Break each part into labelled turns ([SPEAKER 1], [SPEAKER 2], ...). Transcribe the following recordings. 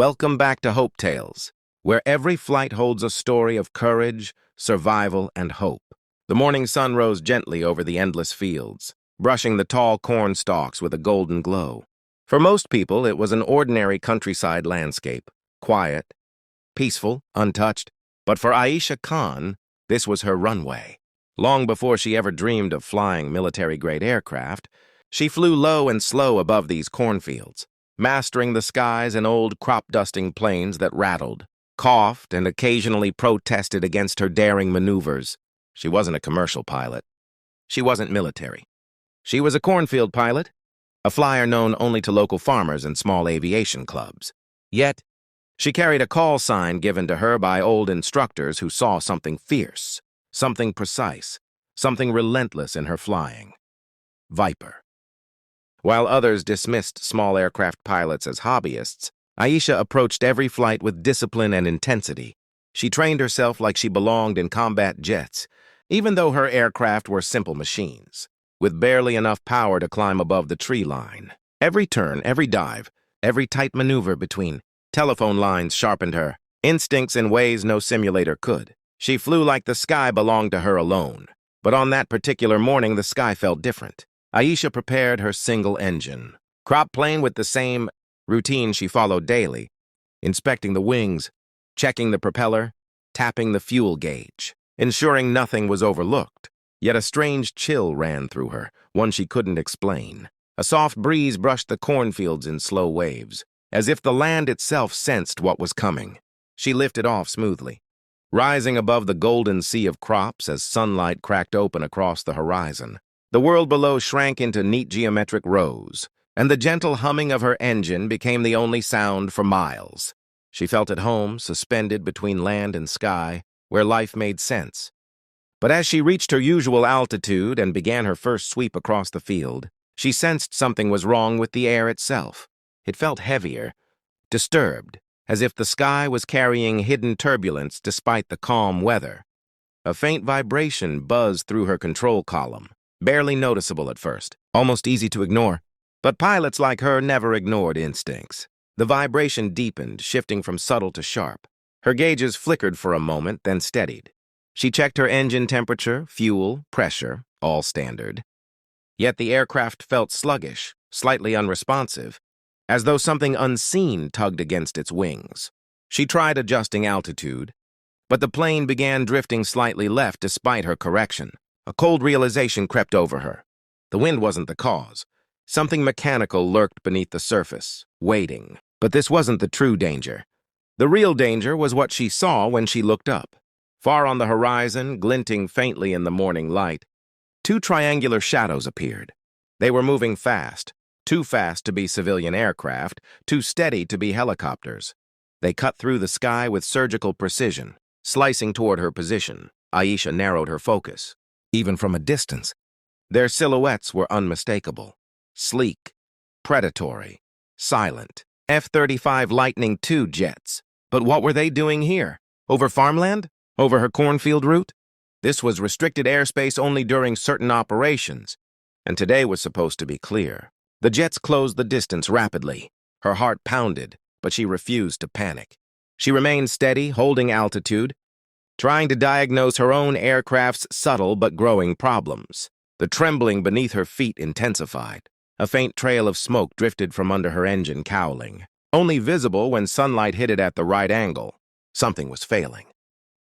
[SPEAKER 1] Welcome back to Hopetales, where every flight holds a story of courage, survival, and hope. The morning sun rose gently over the endless fields, brushing the tall corn stalks with a golden glow. For most people, it was an ordinary countryside landscape, quiet, peaceful, untouched. But for Aisha Khan, this was her runway. Long before she ever dreamed of flying military-grade aircraft, she flew low and slow above these cornfields, mastering the skies in old crop-dusting planes that rattled, coughed, and occasionally protested against her daring maneuvers. She wasn't a commercial pilot. She wasn't military. She was a cornfield pilot, a flyer known only to local farmers and small aviation clubs. Yet, she carried a call sign given to her by old instructors who saw something fierce, something precise, something relentless in her flying. Viper. While others dismissed small aircraft pilots as hobbyists, Aisha approached every flight with discipline and intensity. She trained herself like she belonged in combat jets, even though her aircraft were simple machines, with barely enough power to climb above the tree line. Every turn, every dive, every tight maneuver between telephone lines sharpened her instincts in ways no simulator could. She flew like the sky belonged to her alone. But on that particular morning, the sky felt different. Aisha prepared her single engine, crop plane with the same routine she followed daily, inspecting the wings, checking the propeller, tapping the fuel gauge, ensuring nothing was overlooked. Yet a strange chill ran through her, one she couldn't explain. A soft breeze brushed the cornfields in slow waves, as if the land itself sensed what was coming. She lifted off smoothly, rising above the golden sea of crops as sunlight cracked open across the horizon. The world below shrank into neat geometric rows, and the gentle humming of her engine became the only sound for miles. She felt at home, suspended between land and sky, where life made sense. But as she reached her usual altitude and began her first sweep across the field, she sensed something was wrong with the air itself. It felt heavier, disturbed, as if the sky was carrying hidden turbulence despite the calm weather. A faint vibration buzzed through her control column, barely noticeable at first, almost easy to ignore. But pilots like her never ignored instincts. The vibration deepened, shifting from subtle to sharp. Her gauges flickered for a moment, then steadied. She checked her engine temperature, fuel, pressure, all standard. Yet the aircraft felt sluggish, slightly unresponsive, as though something unseen tugged against its wings. She tried adjusting altitude, but the plane began drifting slightly left despite her correction. A cold realization crept over her. The wind wasn't the cause. Something mechanical lurked beneath the surface, waiting. But this wasn't the true danger. The real danger was what she saw when she looked up. Far on the horizon, glinting faintly in the morning light, two triangular shadows appeared. They were moving fast, too fast to be civilian aircraft, too steady to be helicopters. They cut through the sky with surgical precision, slicing toward her position. Aisha narrowed her focus. Even from a distance, their silhouettes were unmistakable. Sleek, predatory, silent. F-35 Lightning II jets. But what were they doing here? Over farmland? Over her cornfield route? This was restricted airspace only during certain operations, and today was supposed to be clear. The jets closed the distance rapidly. Her heart pounded, but she refused to panic. She remained steady, holding altitude, trying to diagnose her own aircraft's subtle but growing problems. The trembling beneath her feet intensified. A faint trail of smoke drifted from under her engine cowling, only visible when sunlight hit it at the right angle. Something was failing.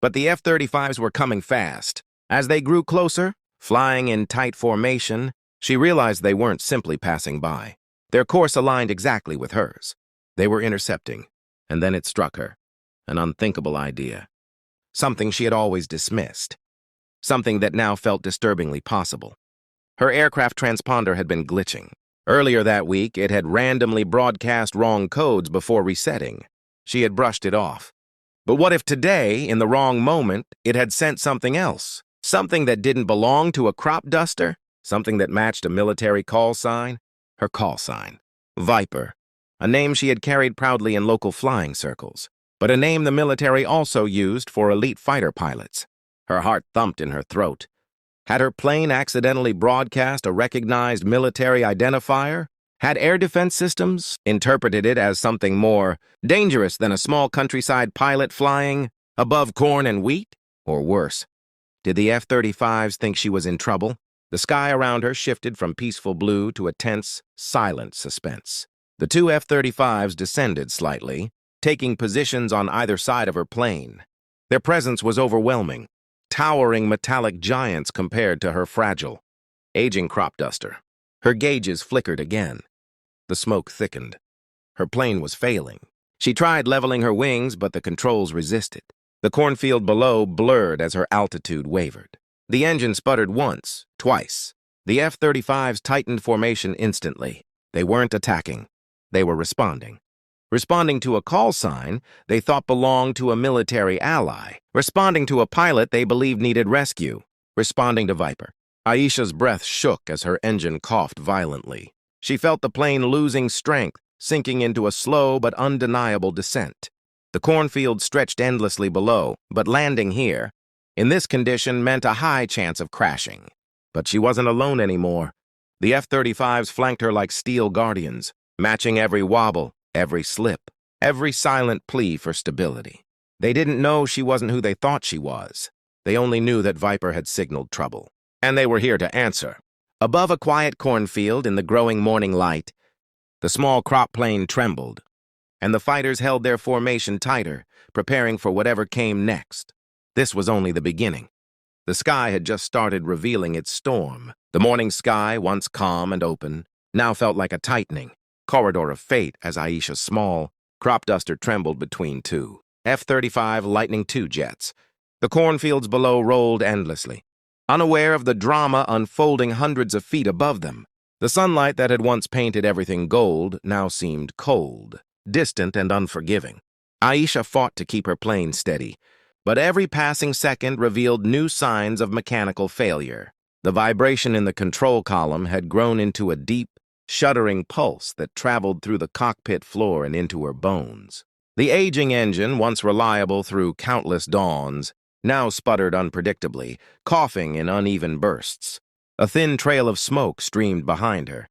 [SPEAKER 1] But the F-35s were coming fast. As they grew closer, flying in tight formation, she realized they weren't simply passing by. Their course aligned exactly with hers. They were intercepting, and then it struck her. An unthinkable idea. Something she had always dismissed. Something that now felt disturbingly possible. Her aircraft transponder had been glitching. Earlier that week, it had randomly broadcast wrong codes before resetting. She had brushed it off. But what if today, in the wrong moment, it had sent something else? Something that didn't belong to a crop duster? Something that matched a military call sign? Her call sign. Viper. A name she had carried proudly in local flying circles. But a name the military also used for elite fighter pilots. Her heart thumped in her throat. Had her plane accidentally broadcast a recognized military identifier? Had air defense systems interpreted it as something more dangerous than a small countryside pilot flying above corn and wheat? Or worse, did the F-35s think she was in trouble? The sky around her shifted from peaceful blue to a tense, silent suspense. The two F-35s descended slightly, taking positions on either side of her plane. Their presence was overwhelming, towering metallic giants compared to her fragile, aging crop duster. Her gauges flickered again. The smoke thickened. Her plane was failing. She tried leveling her wings, but the controls resisted. The cornfield below blurred as her altitude wavered. The engine sputtered once, twice. The F-35s tightened formation instantly. They weren't attacking. They were responding. Responding to a call sign they thought belonged to a military ally. Responding to a pilot they believed needed rescue. Responding to Viper. Aisha's breath shook as her engine coughed violently. She felt the plane losing strength, sinking into a slow but undeniable descent. The cornfield stretched endlessly below, but landing here, in this condition, meant a high chance of crashing. But she wasn't alone anymore. The F-35s flanked her like steel guardians, matching every wobble, every slip, every silent plea for stability. They didn't know she wasn't who they thought she was. They only knew that Viper had signaled trouble. And they were here to answer. Above a quiet cornfield in the growing morning light, the small crop plane trembled, and the fighters held their formation tighter, preparing for whatever came next. This was only the beginning. The sky had just started revealing its storm. The morning sky, once calm and open, now felt like a tightening corridor of fate as Aisha's small crop duster trembled between two F-35 Lightning II jets. The cornfields below rolled endlessly, unaware of the drama unfolding hundreds of feet above them. The sunlight that had once painted everything gold now seemed cold, distant, and unforgiving. Aisha fought to keep her plane steady, but every passing second revealed new signs of mechanical failure. The vibration in the control column had grown into a deep, shuddering pulse that traveled through the cockpit floor and into her bones. The aging engine, once reliable through countless dawns, now sputtered unpredictably, coughing in uneven bursts. A thin trail of smoke streamed behind her,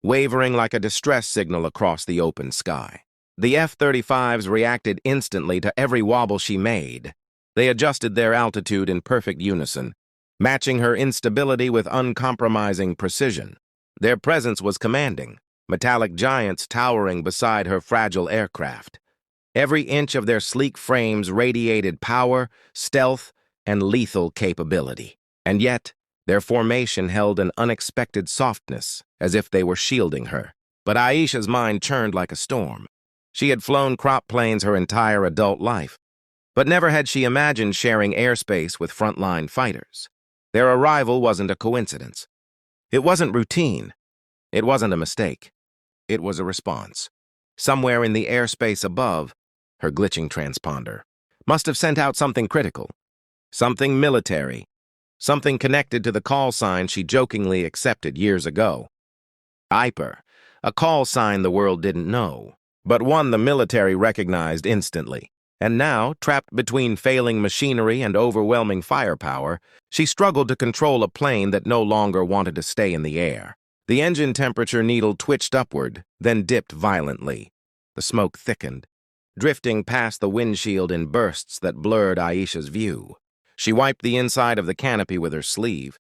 [SPEAKER 1] wavering like a distress signal across the open sky. The F-35s reacted instantly to every wobble she made. They adjusted their altitude in perfect unison, matching her instability with uncompromising precision. Their presence was commanding, metallic giants towering beside her fragile aircraft. Every inch of their sleek frames radiated power, stealth, and lethal capability. And yet, their formation held an unexpected softness, as if they were shielding her. But Aisha's mind churned like a storm. She had flown crop planes her entire adult life, but never had she imagined sharing airspace with frontline fighters. Their arrival wasn't a coincidence. It wasn't routine. It wasn't a mistake. It was a response. Somewhere in the airspace above, her glitching transponder must have sent out something critical, something military, something connected to the call sign she jokingly accepted years ago. Viper, a call sign the world didn't know, but one the military recognized instantly. And now, trapped between failing machinery and overwhelming firepower, she struggled to control a plane that no longer wanted to stay in the air. The engine temperature needle twitched upward, then dipped violently. The smoke thickened, drifting past the windshield in bursts that blurred Aisha's view. She wiped the inside of the canopy with her sleeve,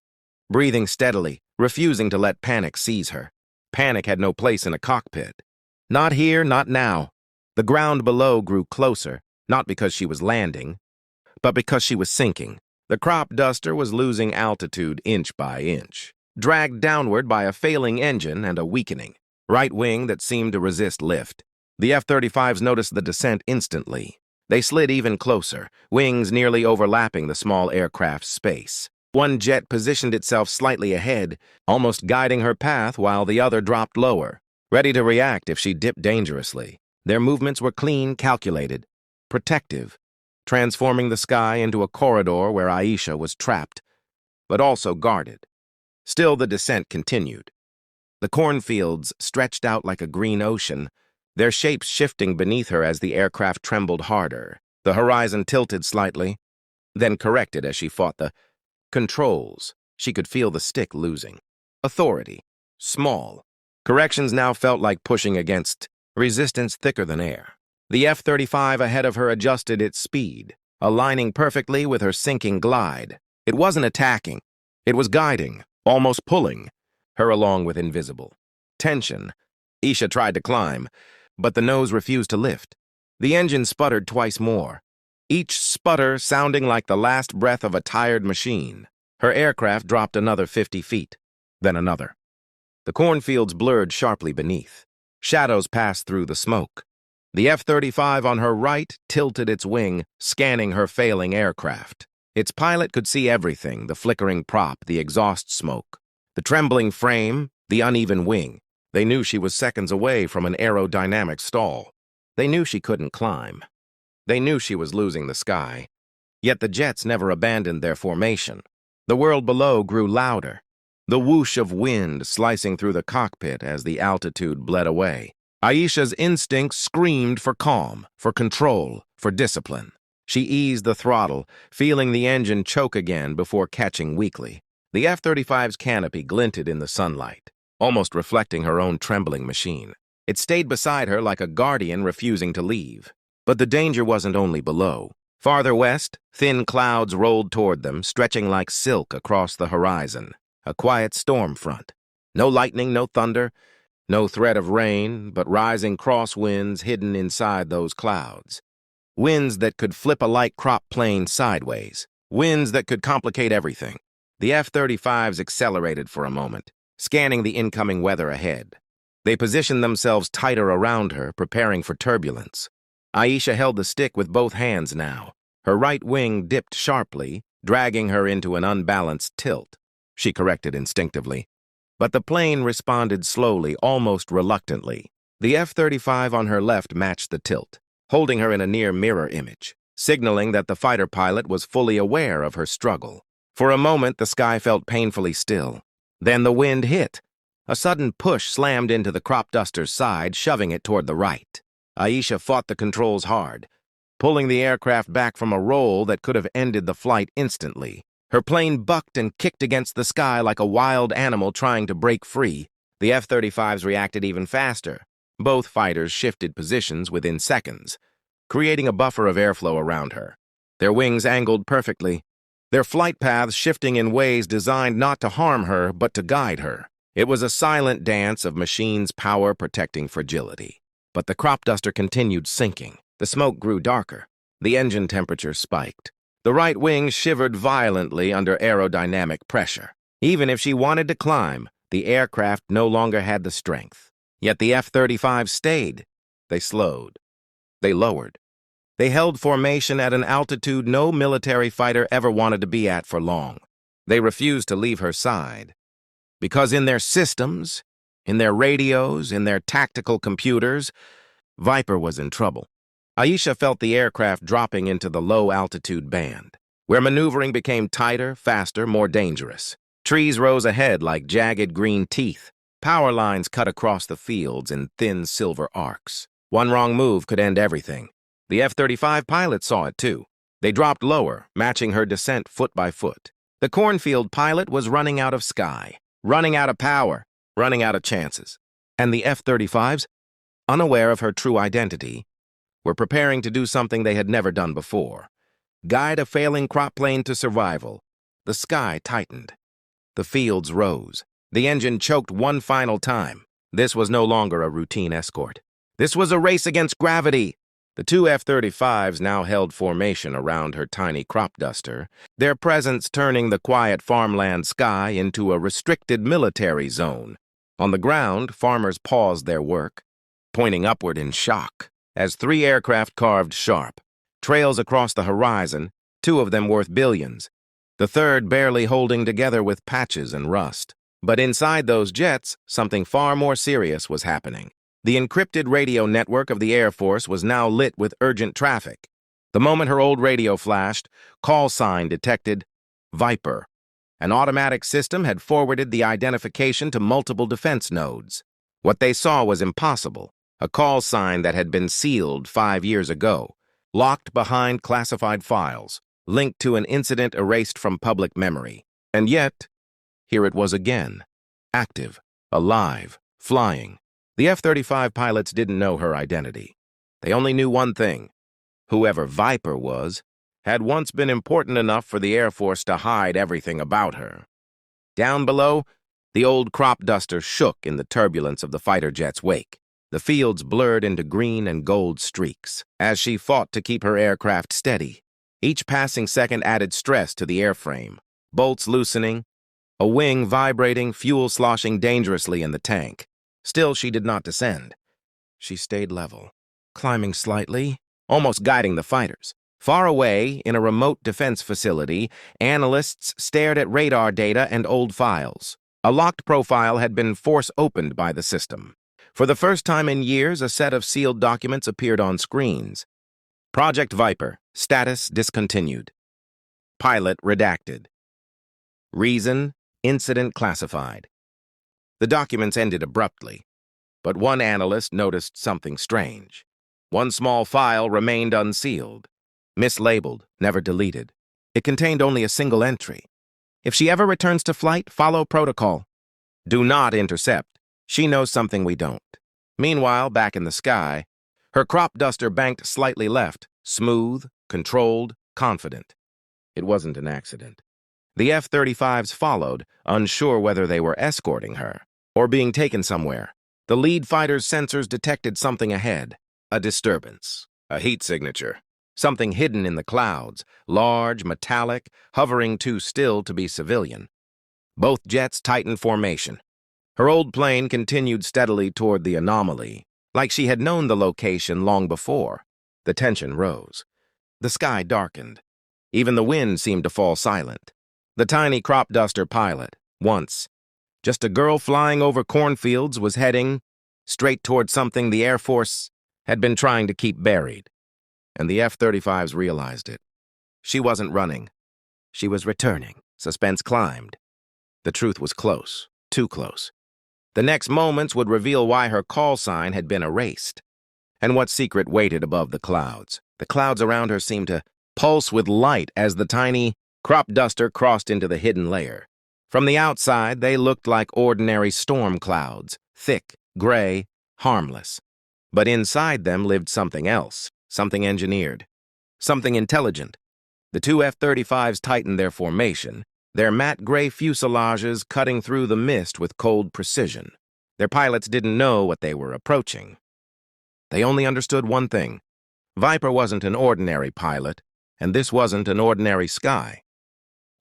[SPEAKER 1] breathing steadily, refusing to let panic seize her. Panic had no place in a cockpit. Not here, not now. The ground below grew closer, not because she was landing, but because she was sinking. The crop duster was losing altitude inch by inch, dragged downward by a failing engine and a weakening right wing that seemed to resist lift. The F-35s noticed the descent instantly. They slid even closer, wings nearly overlapping the small aircraft's space. One jet positioned itself slightly ahead, almost guiding her path while the other dropped lower, ready to react if she dipped dangerously. Their movements were clean, calculated, protective, transforming the sky into a corridor where Aisha was trapped, but also guarded. Still, the descent continued. The cornfields stretched out like a green ocean, their shapes shifting beneath her as the aircraft trembled harder. The horizon tilted slightly, then corrected as she fought the controls. She could feel the stick losing authority, small, Corrections now felt like pushing against resistance thicker than air. The F-35 ahead of her adjusted its speed, aligning perfectly with her sinking glide. It wasn't attacking. It was guiding, almost pulling, her along with invisible tension. Isha tried to climb, but the nose refused to lift. The engine sputtered twice more, each sputter sounding like the last breath of a tired machine. Her aircraft dropped another 50 feet, then another. The cornfields blurred sharply beneath. Shadows passed through the smoke. The F-35 on her right tilted its wing, scanning her failing aircraft. Its pilot could see everything, the flickering prop, the exhaust smoke, the trembling frame, the uneven wing. They knew she was seconds away from an aerodynamic stall. They knew she couldn't climb. They knew she was losing the sky. Yet the jets never abandoned their formation. The world below grew louder, the whoosh of wind slicing through the cockpit as the altitude bled away. Aisha's instincts screamed for calm, for control, for discipline. She eased the throttle, feeling the engine choke again before catching weakly. The F-35's canopy glinted in the sunlight, almost reflecting her own trembling machine. It stayed beside her like a guardian refusing to leave. But the danger wasn't only below. Farther west, thin clouds rolled toward them, stretching like silk across the horizon. A quiet storm front. No lightning, no thunder, no threat of rain, but rising crosswinds hidden inside those clouds. Winds that could flip a light crop plane sideways. Winds that could complicate everything. The F-35s accelerated for a moment, scanning the incoming weather ahead. They positioned themselves tighter around her, preparing for turbulence. Aisha held the stick with both hands now. Her right wing dipped sharply, dragging her into an unbalanced tilt. She corrected instinctively. But the plane responded slowly, almost reluctantly. The F-35 on her left matched the tilt, holding her in a near mirror image, signaling that the fighter pilot was fully aware of her struggle. For a moment, the sky felt painfully still. Then the wind hit. A sudden push slammed into the crop duster's side, shoving it toward the right. Aisha fought the controls hard, pulling the aircraft back from a roll that could have ended the flight instantly. Her plane bucked and kicked against the sky like a wild animal trying to break free. The F-35s reacted even faster. Both fighters shifted positions within seconds, creating a buffer of airflow around her. Their wings angled perfectly, their flight paths shifting in ways designed not to harm her, but to guide her. It was a silent dance of machines' power protecting fragility. But the crop duster continued sinking. The smoke grew darker. The engine temperature spiked. The right wing shivered violently under aerodynamic pressure. Even if she wanted to climb, the aircraft no longer had the strength. Yet the F-35 stayed. They slowed. They lowered. They held formation at an altitude no military fighter ever wanted to be at for long. They refused to leave her side. Because in their systems, in their radios, in their tactical computers, Viper was in trouble. Aisha felt the aircraft dropping into the low-altitude band, where maneuvering became tighter, faster, more dangerous. Trees rose ahead like jagged green teeth. Power lines cut across the fields in thin silver arcs. One wrong move could end everything. The F-35 pilots saw it too. They dropped lower, matching her descent foot by foot. The Cornfield pilot was running out of sky, running out of power, running out of chances. And the F-35s, unaware of her true identity, were preparing to do something they had never done before. Guide a failing crop plane to survival. The sky tightened. The fields rose. The engine choked one final time. This was no longer a routine escort. This was a race against gravity. The two F-35s now held formation around her tiny crop duster, their presence turning the quiet farmland sky into a restricted military zone. On the ground, farmers paused their work, pointing upward in shock, as three aircraft carved sharp, trails across the horizon, two of them worth billions, the third barely holding together with patches and rust. But inside those jets, something far more serious was happening. The encrypted radio network of the Air Force was now lit with urgent traffic. The moment her old radio flashed, call sign detected VIPER. An automatic system had forwarded the identification to multiple defense nodes. What they saw was impossible. A call sign that had been sealed 5 years ago, locked behind classified files, linked to an incident erased from public memory. And yet, here it was again, active, alive, flying. The F-35 pilots didn't know her identity. They only knew one thing. Whoever Viper was had once been important enough for the Air Force to hide everything about her. Down below, the old crop duster shook in the turbulence of the fighter jet's wake. The fields blurred into green and gold streaks as she fought to keep her aircraft steady. Each passing second added stress to the airframe. Bolts loosening, a wing vibrating, fuel sloshing dangerously in the tank. Still, she did not descend. She stayed level, climbing slightly, almost guiding the fighters. Far away, in a remote defense facility, analysts stared at radar data and old files. A locked profile had been force-opened by the system. For the first time in years, a set of sealed documents appeared on screens. Project Viper, status discontinued. Pilot redacted. Reason, incident classified. The documents ended abruptly, but one analyst noticed something strange. One small file remained unsealed, mislabeled, never deleted. It contained only a single entry. If she ever returns to flight, follow protocol. Do not intercept. She knows something we don't. Meanwhile, back in the sky, her crop duster banked slightly left, smooth, controlled, confident. It wasn't an accident. The F-35s followed, unsure whether they were escorting her or being taken somewhere. The lead fighter's sensors detected something ahead, a disturbance, a heat signature, something hidden in the clouds, large, metallic, hovering too still to be civilian. Both jets tightened formation. Her old plane continued steadily toward the anomaly, like she had known the location long before. The tension rose. The sky darkened. Even the wind seemed to fall silent. The tiny crop duster pilot, once just a girl flying over cornfields, was heading straight toward something the Air Force had been trying to keep buried. And the F-35s realized it. She wasn't running. She was returning. Suspense climbed. The truth was close, too close. The next moments would reveal why her call sign had been erased, and what secret waited above the clouds. The clouds around her seemed to pulse with light as the tiny crop duster crossed into the hidden layer. From the outside, they looked like ordinary storm clouds, thick, gray, harmless. But inside them lived something else, something engineered, something intelligent. The two F-35s tightened their formation, their matte gray fuselages cutting through the mist with cold precision. Their pilots didn't know what they were approaching. They only understood one thing. Viper wasn't an ordinary pilot, and this wasn't an ordinary sky.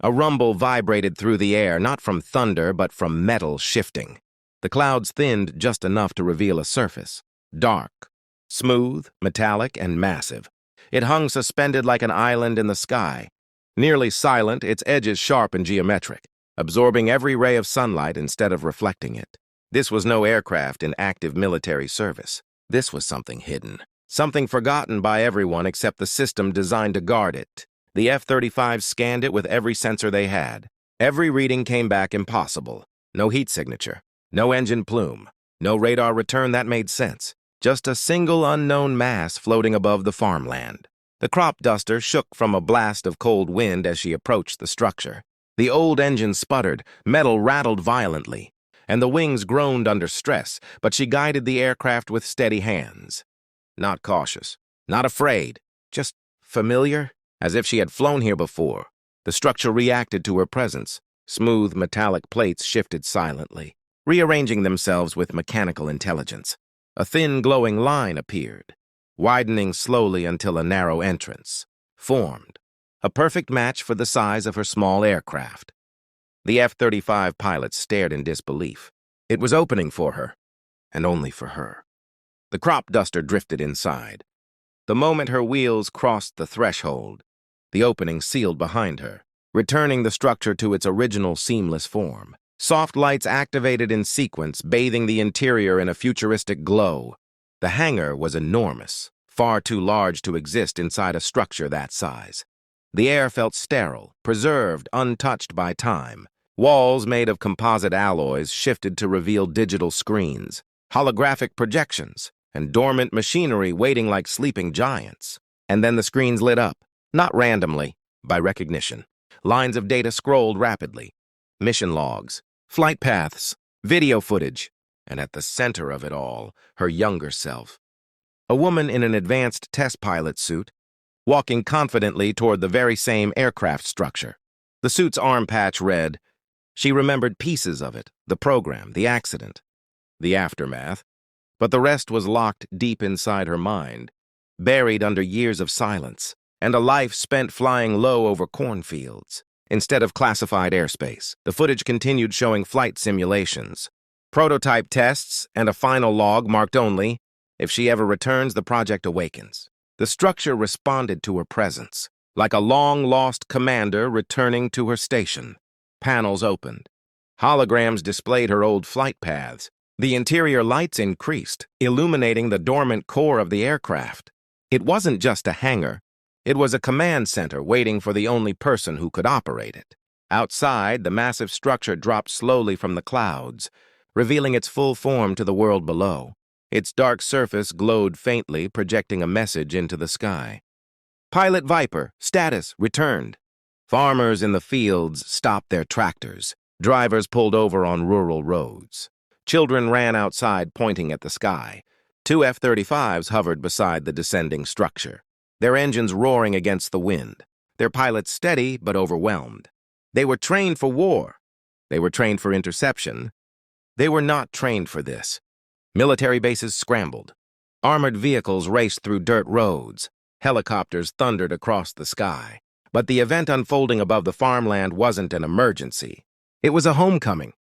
[SPEAKER 1] A rumble vibrated through the air, not from thunder, but from metal shifting. The clouds thinned just enough to reveal a surface. Dark, smooth, metallic, and massive. It hung suspended like an island in the sky. Nearly silent, its edges sharp and geometric, absorbing every ray of sunlight instead of reflecting it. This was no aircraft in active military service. This was something hidden, something forgotten by everyone except the system designed to guard it. The F-35s scanned it with every sensor they had. Every reading came back impossible. No heat signature, no engine plume, no radar return that made sense. Just a single unknown mass floating above the farmland. The crop duster shook from a blast of cold wind as she approached the structure. The old engine sputtered, metal rattled violently, and the wings groaned under stress, but she guided the aircraft with steady hands. Not cautious, not afraid, just familiar, as if she had flown here before. The structure reacted to her presence. Smooth metallic plates shifted silently, rearranging themselves with mechanical intelligence. A thin glowing line appeared, widening slowly until a narrow entrance formed, a perfect match for the size of her small aircraft. The F-35 pilots stared in disbelief. It was opening for her, and only for her. The crop duster drifted inside. The moment her wheels crossed the threshold, the opening sealed behind her, returning the structure to its original seamless form. Soft lights activated in sequence, bathing the interior in a futuristic glow. The hangar was enormous, far too large to exist inside a structure that size. The air felt sterile, preserved, untouched by time. Walls made of composite alloys shifted to reveal digital screens, holographic projections, and dormant machinery waiting like sleeping giants. And then the screens lit up, not randomly, by recognition. Lines of data scrolled rapidly. Mission logs, flight paths, video footage. And at the center of it all, her younger self. A woman in an advanced test pilot suit, walking confidently toward the very same aircraft structure. The suit's arm patch read. She remembered pieces of it, the program, the accident, the aftermath, but the rest was locked deep inside her mind, buried under years of silence, and a life spent flying low over cornfields. Instead of classified airspace, the footage continued showing flight simulations, prototype tests, and a final log marked only, "If she ever returns, the project awakens." The structure responded to her presence, like a long-lost commander returning to her station. Panels opened. Holograms displayed her old flight paths. The interior lights increased, illuminating the dormant core of the aircraft. It wasn't just a hangar. It was a command center waiting for the only person who could operate it. Outside, the massive structure dropped slowly from the clouds, revealing its full form to the world below. Its dark surface glowed faintly, projecting a message into the sky. Pilot Viper, status, returned. Farmers in the fields stopped their tractors. Drivers pulled over on rural roads. Children ran outside, pointing at the sky. 2 F-35s hovered beside the descending structure, their engines roaring against the wind, their pilots steady but overwhelmed. They were trained for war. They were trained for interception. They were not trained for this. Military bases scrambled. Armored vehicles raced through dirt roads. Helicopters thundered across the sky. But the event unfolding above the farmland wasn't an emergency. It was a homecoming.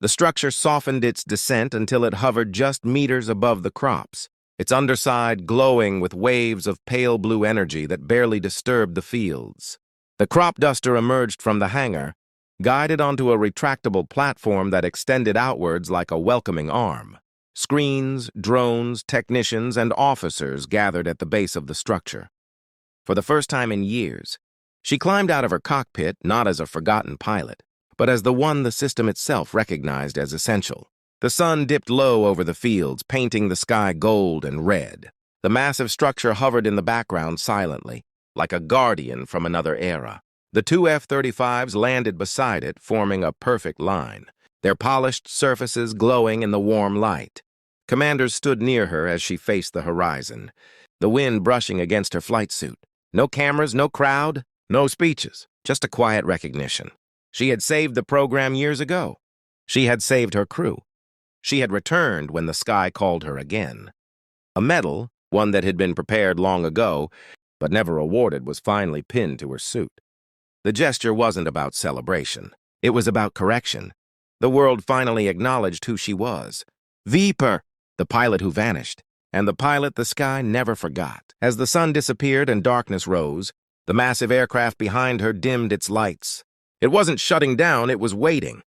[SPEAKER 1] The structure softened its descent until it hovered just meters above the crops, its underside glowing with waves of pale blue energy that barely disturbed the fields. The crop duster emerged from the hangar, guided onto a retractable platform that extended outwards like a welcoming arm. Screens, drones, technicians, and officers gathered at the base of the structure. For the first time in years, she climbed out of her cockpit not as a forgotten pilot, but as the one the system itself recognized as essential. The sun dipped low over the fields, painting the sky gold and red. The massive structure hovered in the background silently, like a guardian from another era. The 2 F-35s landed beside it, forming a perfect line, their polished surfaces glowing in the warm light. Commanders stood near her as she faced the horizon, the wind brushing against her flight suit. No cameras, no crowd, no speeches, just a quiet recognition. She had saved the program years ago. She had saved her crew. She had returned when the sky called her again. A medal, one that had been prepared long ago, but never awarded, was finally pinned to her suit. The gesture wasn't about celebration. It was about correction. The world finally acknowledged who she was. Viper, the pilot who vanished, and the pilot the sky never forgot. As the sun disappeared and darkness rose, the massive aircraft behind her dimmed its lights. It wasn't shutting down, it was waiting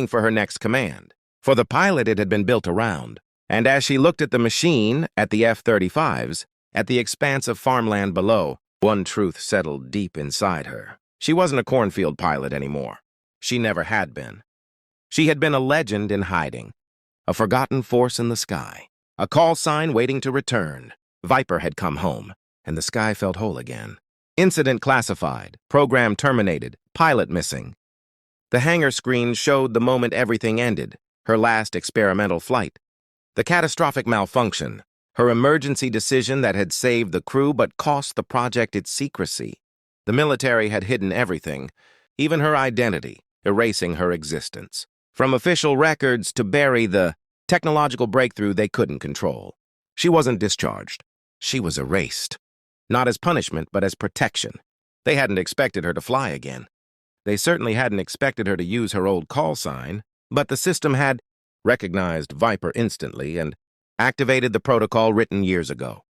[SPEAKER 1] for her next command. For the pilot it had been built around. And as she looked at the machine, at the F-35s, at the expanse of farmland below, one truth settled deep inside her. She wasn't a cornfield pilot anymore. She never had been. She had been a legend in hiding, a forgotten force in the sky, a call sign waiting to return. Viper had come home, and the sky felt whole again. Incident classified, program terminated, pilot missing. The hangar screen showed the moment everything ended, her last experimental flight. The catastrophic malfunction, her emergency decision that had saved the crew but cost the project its secrecy. The military had hidden everything, even her identity, erasing her existence. From official records to bury the technological breakthrough they couldn't control. She wasn't discharged. She was erased. Not as punishment, but as protection. They hadn't expected her to fly again. They certainly hadn't expected her to use her old call sign, but the system had recognized Viper instantly and activated the protocol written years ago.